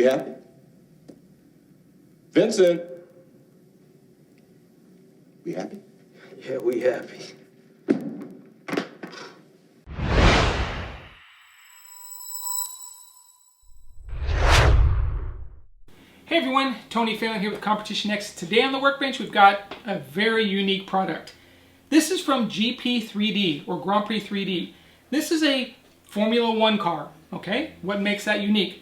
We happy? Vincent? We happy? Yeah, we happy. Hey everyone, Tony Phelan here with CompetitionX. Today on the workbench we've got a very unique product. This is from GP3D or GrandPrix3D. This is a Formula 1 car, okay? What makes that unique?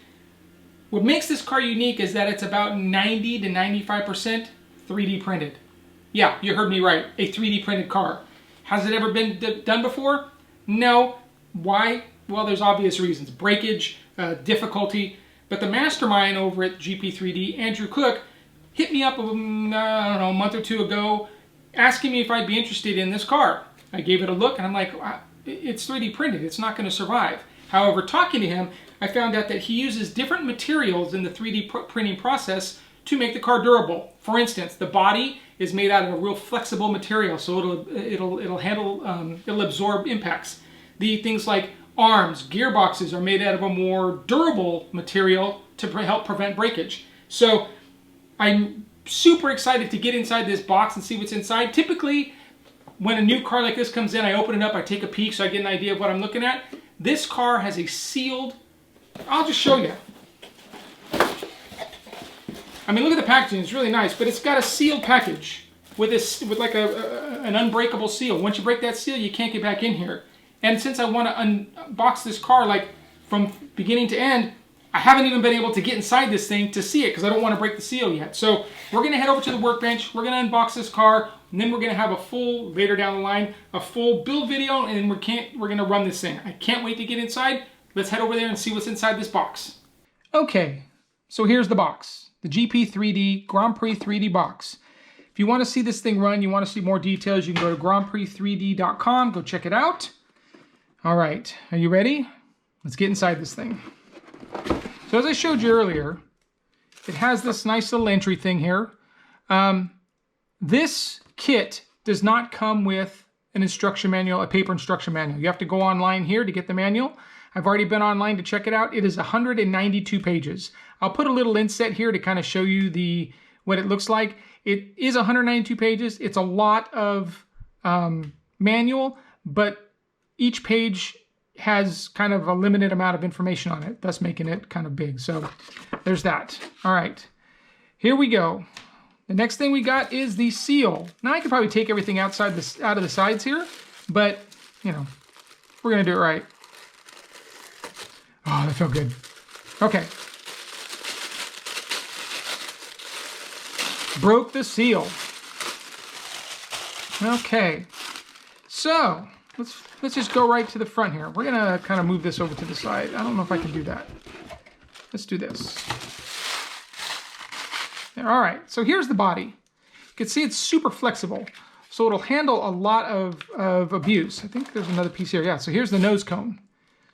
What makes this car unique is that it's about 90 to 95% 3D printed. Yeah, you heard me right, a 3D printed car. Has it ever been done before? No. Why? Well, there's obvious reasons. Breakage, difficulty. But the mastermind over at GP3D, Andrew Cook, hit me up, I don't know, a month or two ago, asking me if I'd be interested in this car. I gave it a look and I'm like, it's 3D printed, it's not going to survive. However, talking to him, I found out that he uses different materials in the 3D printing process to make the car durable. For instance, the body is made out of a real flexible material, so it'll absorb impacts. The things like arms, gearboxes are made out of a more durable material to help prevent breakage. So I'm super excited to get inside this box and see what's inside. Typically, when a new car like this comes in, I open it up, I take a peek so I get an idea of what I'm looking at. This car has a sealed, I'll just show you. I mean, look at the packaging, it's really nice, but it's got a sealed package with like an unbreakable seal. Once you break that seal, you can't get back in here. And since I want to unbox this car like from beginning to end, I haven't even been able to get inside this thing to see it because I don't want to break the seal yet. So we're going to head over to the workbench, we're going to unbox this car, and then we're going to have a full, later down the line, a full build video, and we're going to run this thing. I can't wait to get inside. Let's head over there and see what's inside this box. Okay, so here's the box. The GP3D GrandPrix3D box. If you want to see this thing run, you want to see more details, you can go to GrandPrix3D.com, go check it out. All right, are you ready? Let's get inside this thing. So as I showed you earlier, it has this nice little entry thing here. This kit does not come with an instruction manual, a paper instruction manual. You have to go online here to get the manual. I've already been online to check it out. It is 192 pages. I'll put a little inset here to kind of show you what it looks like. It is 192 pages. It's a lot of manual, but each page has kind of a limited amount of information on it, thus making it kind of big. So there's that. All right, here we go. The next thing we got is the seal. Now I could probably take everything out of the sides here, but you know, we're gonna do it right. Oh, that felt good. Okay. Broke the seal. Okay. So let's just go right to the front here. We're gonna kind of move this over to the side. I don't know if I can do that. Let's do this. There, all right, so here's the body. You can see it's super flexible, so it'll handle a lot of abuse. I think there's another piece here. Yeah, so here's the nose cone.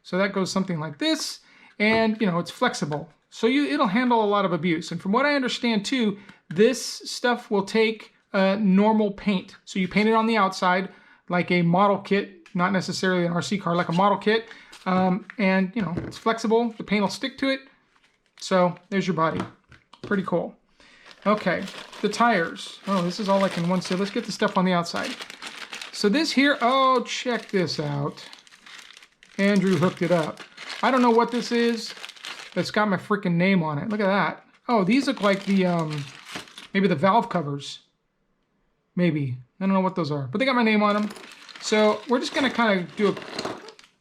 So that goes something like this, and you know, it's flexible. So it'll handle a lot of abuse. And from what I understand too, this stuff will take normal paint. So you paint it on the outside like a model kit, not necessarily an RC car, like a model kit. And you know, it's flexible, the paint will stick to it. So there's your body, pretty cool. Okay, the tires. Oh, this is all like in one set. Let's get the stuff on the outside. So this here, oh, check this out. Andrew hooked it up. I don't know what this is, but it's got my freaking name on it. Look at that. Oh, these look like the, maybe the valve covers. Maybe. I don't know what those are, but they got my name on them. So we're just gonna kind of do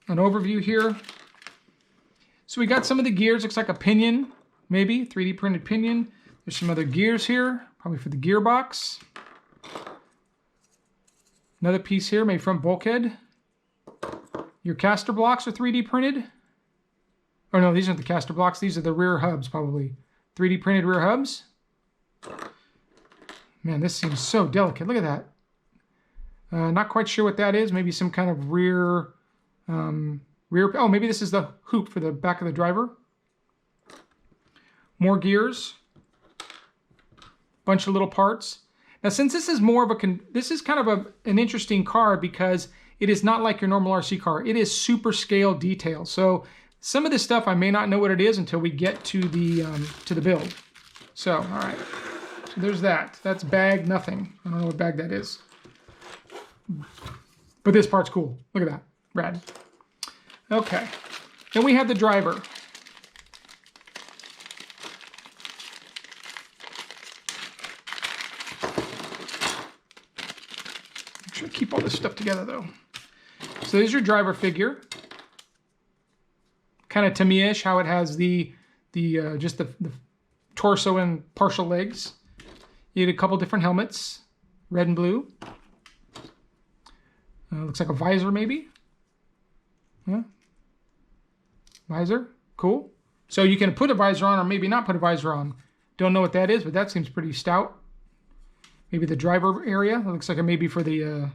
an overview here. So we got some of the gears, looks like a pinion, maybe, 3D printed pinion. There's some other gears here, probably for the gearbox. Another piece here, maybe front bulkhead. Your caster blocks are 3D printed. Oh no, these aren't the caster blocks, these are the rear hubs probably. 3D printed rear hubs. Man, this seems so delicate, look at that. Not quite sure what that is, maybe some kind of rear, oh, maybe this is the hoop for the back of the driver. More gears. Bunch of little parts. Now, since this is more of this is kind of an interesting car because it is not like your normal RC car. It is super scale detail. So Some of this stuff I may not know what it is until we get to the build. So, all right. So there's that. That's bag nothing. I don't know what bag that is. But this part's cool. Look at that. Rad. Okay. Then we have the driver. Make sure I keep all this stuff together though. So there's your driver figure. Kind of to me-ish, how it has just the torso and partial legs. You get a couple different helmets, red and blue. Looks like a visor maybe. Yeah. Visor, cool. So you can put a visor on or maybe not put a visor on. Don't know what that is, but that seems pretty stout. Maybe the driver area. It looks like it may be for the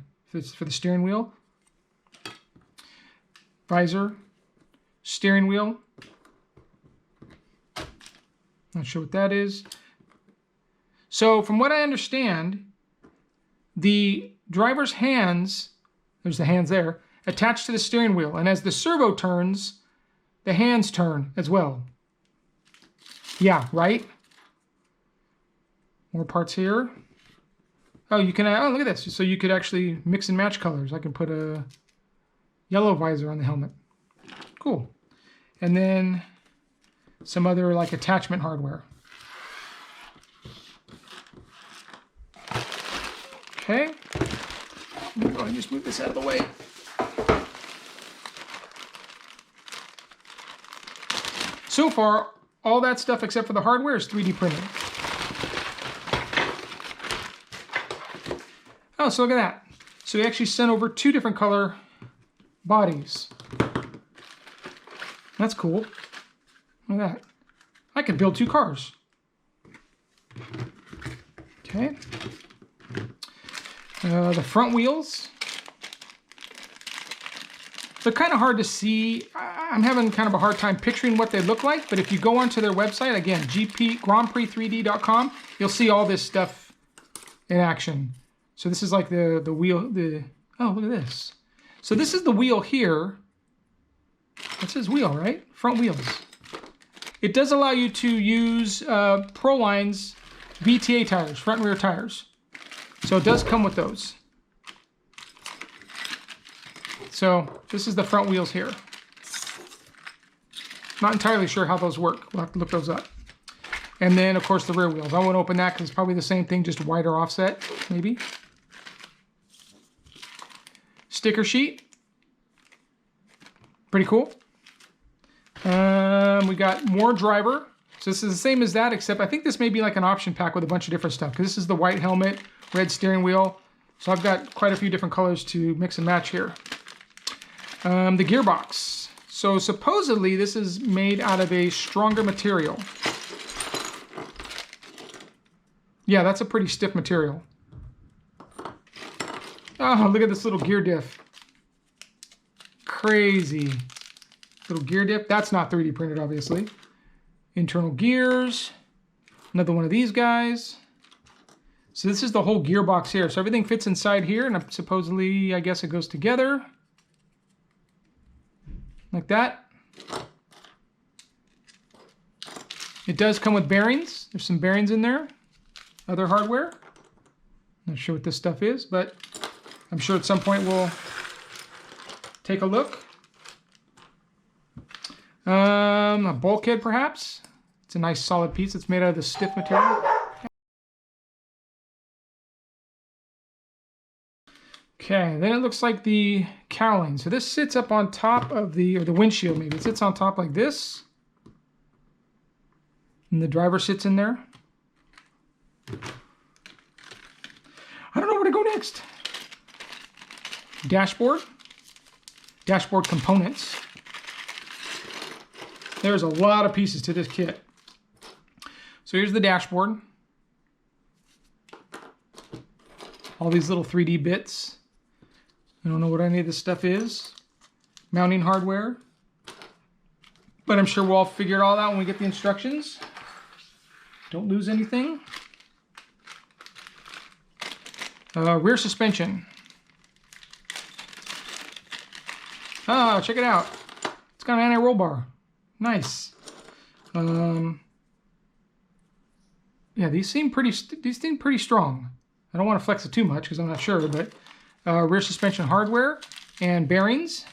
steering wheel. Visor, steering wheel. Not sure what that is. So from what I understand, the driver's hands, there's the hands there, attached to the steering wheel. And as the servo turns, the hands turn as well. Yeah, right? More parts here. Oh, you can, oh, look at this. So you could actually mix and match colors. I can put a yellow visor on the helmet. Cool. And then some other like attachment hardware. Okay. Let me go ahead and just move this out of the way. So far, all that stuff except for the hardware is 3D printed. Oh, so look at that. So we actually sent over 2 different color bodies. That's cool. Look at that. I could build 2 cars. Okay. The front wheels. They're kind of hard to see. I'm having kind of a hard time picturing what they look like, but if you go onto their website, again, GrandPrix3D.com, you'll see all this stuff in action. So this is like the wheel, oh, look at this. So this is the wheel here. That says wheel, right? Front wheels. It does allow you to use Proline's VTA tires, front and rear tires. So it does come with those. So this is the front wheels here. Not entirely sure how those work. We'll have to look those up. And then, of course, the rear wheels. I won't open that because it's probably the same thing, just wider offset, maybe. Sticker sheet. Pretty cool. We got more driver. So this is the same as that, except I think this may be like an option pack with a bunch of different stuff. Because this is the white helmet, red steering wheel. So I've got quite a few different colors to mix and match here. The gearbox. So supposedly this is made out of a stronger material. Yeah, that's a pretty stiff material. Oh, look at this little gear diff. Crazy. Little gear diff. That's not 3D printed, obviously. Internal gears. Another one of these guys. So this is the whole gearbox here. So everything fits inside here, and supposedly, I guess it goes together. Like that. It does come with bearings. There's some bearings in there. Other hardware. Not sure what this stuff is, but I'm sure at some point we'll take a look. A bulkhead, perhaps. It's a nice solid piece. It's made out of this stiff material. Okay, then it looks like the cowling. So this sits up on top of the windshield maybe. It sits on top like this. And the driver sits in there. I don't know where to go next. Dashboard. Dashboard components. There's a lot of pieces to this kit. So here's the dashboard. All these little 3D bits. I don't know what any of this stuff is. Mounting hardware. But I'm sure we'll all figure it all out when we get the instructions. Don't lose anything. Rear suspension. Oh, check it out. It's got an anti-roll bar. Nice. Yeah, these seem pretty strong. I don't want to flex it too much because I'm not sure, but rear suspension hardware and bearings.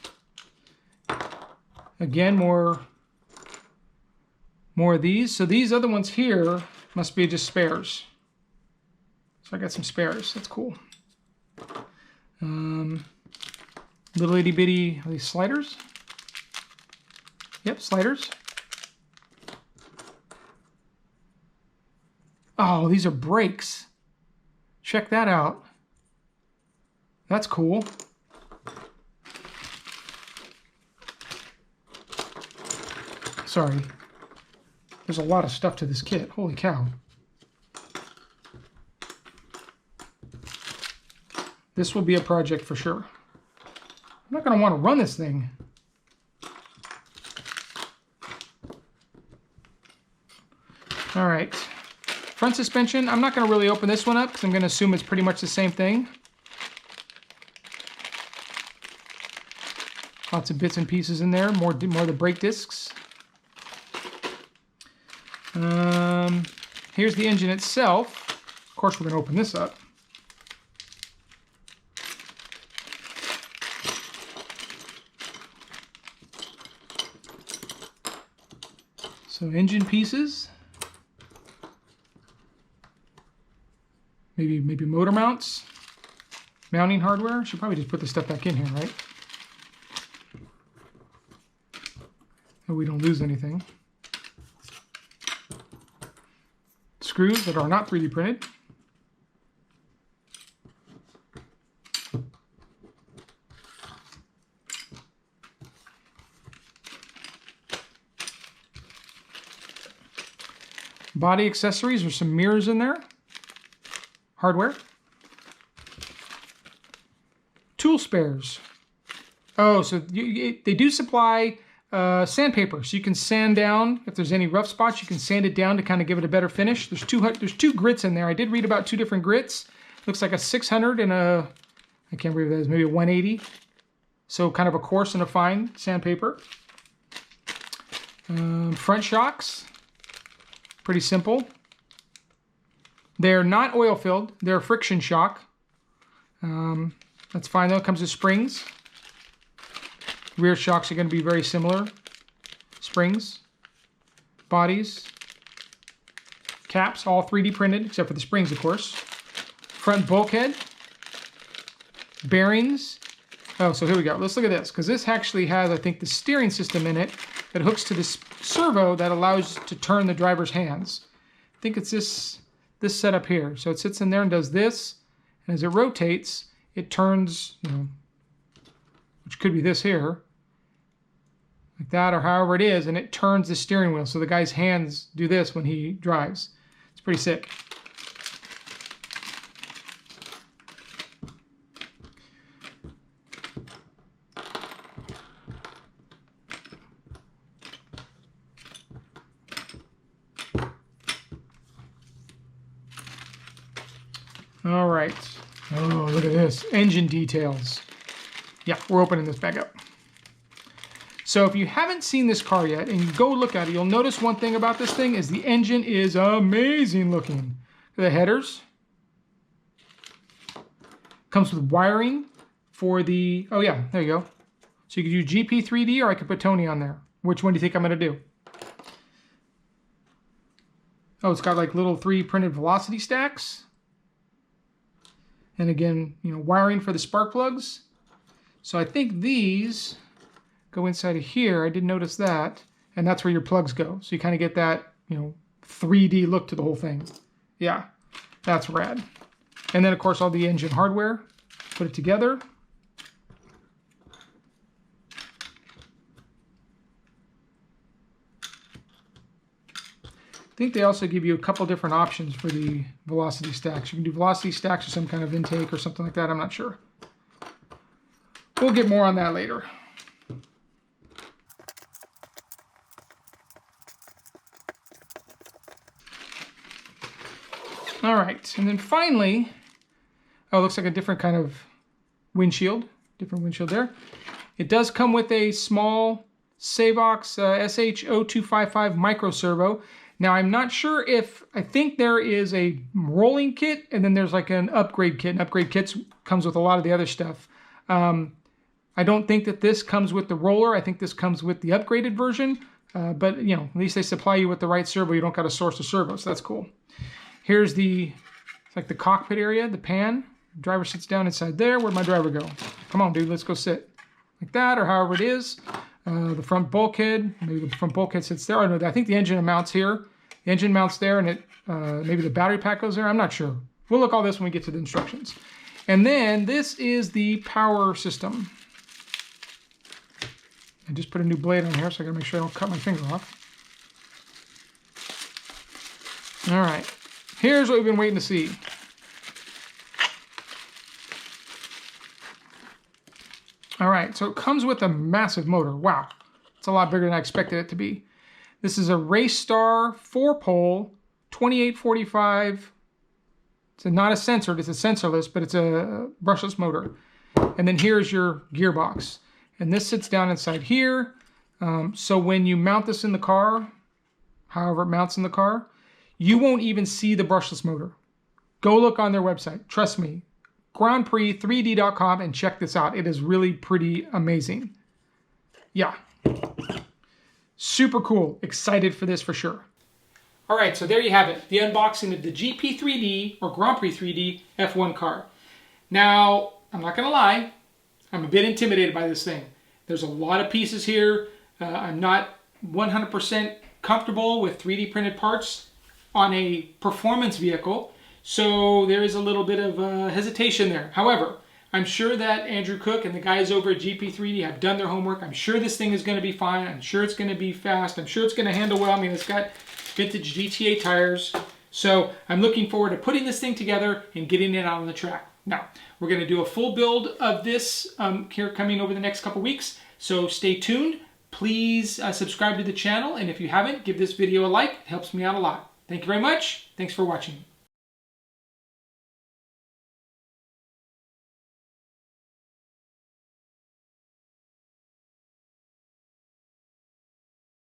Again, more of these. So these other ones here must be just spares. So I got some spares. That's cool. Little itty bitty, are these sliders? Yep, sliders. Oh, these are brakes. Check that out. That's cool. Sorry. There's a lot of stuff to this kit. Holy cow. This will be a project for sure. I'm not going to want to run this thing. All right. Front suspension, I'm not going to really open this one up because I'm going to assume it's pretty much the same thing. Lots of bits and pieces in there, more of the brake discs. Here's the engine itself. Of course, we're going to open this up. So engine pieces. Maybe motor mounts, mounting hardware. Should probably just put this stuff back in here, right? So we don't lose anything. Screws that are not 3D printed. Body accessories, there's some mirrors in there. Hardware. Tool spares. Oh, so they do supply sandpaper, so you can sand down if there's any rough spots. You can sand it down to kind of give it a better finish. There's two grits in there. I did read about two different grits. Looks like a 600 and a, I can't remember that is, maybe a 180. So kind of a coarse and a fine sandpaper. Front shocks. Pretty simple. They're not oil filled. They're friction shock. That's fine though. It comes with springs. Rear shocks are going to be very similar. Springs. Bodies. Caps, all 3D printed, except for the springs, of course. Front bulkhead. Bearings. Oh, so here we go. Let's look at this, because this actually has, I think, the steering system in it that hooks to this servo that allows to turn the driver's hands. I think it's this setup here. So it sits in there and does this, and as it rotates, it turns, which could be this here, like that, or however it is, and it turns the steering wheel. So the guy's hands do this when he drives. It's pretty sick. All right. Oh, look at this. Engine details. Yeah, we're opening this back up. So if you haven't seen this car yet and you go look at it, you'll notice one thing about this thing is the engine is amazing looking. The headers. Comes with wiring for the, oh yeah, there you go. So you could do GP3D or I could put Tony on there. Which one do you think I'm going to do? Oh, it's got like little 3D printed velocity stacks. And again, wiring for the spark plugs. So I think these go inside of here. I did notice that. And that's where your plugs go. So you kind of get that, 3D look to the whole thing. Yeah, that's rad. And then, of course, all the engine hardware. Put it together. I think they also give you a couple different options for the velocity stacks. You can do velocity stacks or some kind of intake or something like that. I'm not sure. We'll get more on that later. All right, and then finally, oh, it looks like a different kind of windshield. Different windshield there. It does come with a small Savox SH-0255 micro servo. Now I'm not sure if, I think there is a rolling kit and then there's like an upgrade kit. And upgrade kits comes with a lot of the other stuff. I don't think that this comes with the roller. I think this comes with the upgraded version. But you know, at least they supply you with the right servo. You don't got to source a servo, so that's cool. Here's the, it's like the cockpit area, the pan. Driver sits down inside there. Where'd my driver go? Come on, dude, let's go sit. Like that, or however it is. The front bulkhead, maybe the front bulkhead sits there. Oh, no, I think the engine mounts here. The engine mounts there, and it maybe the battery pack goes there. I'm not sure. We'll look all this when we get to the instructions. And then this is the power system. I just put a new blade on here, so I gotta make sure I don't cut my finger off. All right, here's what we've been waiting to see. All right, so it comes with a massive motor. Wow, it's a lot bigger than I expected it to be. This is a Race Star 4-pole, 2845. It's not a sensored, it's a sensorless, but it's a brushless motor. And then here's your gearbox. And this sits down inside here. So when you mount this in the car, however it mounts in the car, you won't even see the brushless motor. Go look on their website. Trust me. GrandPrix3D.com and check this out. It is really pretty amazing. Yeah. Super cool. Excited for this for sure. All right, so there you have it. The unboxing of the GP3D or GrandPrix3D F1 car. Now, I'm not going to lie. I'm a bit intimidated by this thing. There's a lot of pieces here. I'm not 100% comfortable with 3D printed parts on a performance vehicle. So there is a little bit of hesitation there. However, I'm sure that Andrew Cook and the guys over at GP3D have done their homework. I'm sure this thing is going to be fine. I'm sure it's going to be fast. I'm sure it's going to handle well. I mean, it's got vintage GTA tires. So I'm looking forward to putting this thing together and getting it out on the track. Now, we're going to do a full build of this here coming over the next couple weeks. So stay tuned. Please subscribe to the channel. And if you haven't, give this video a like. It helps me out a lot. Thank you very much. Thanks for watching.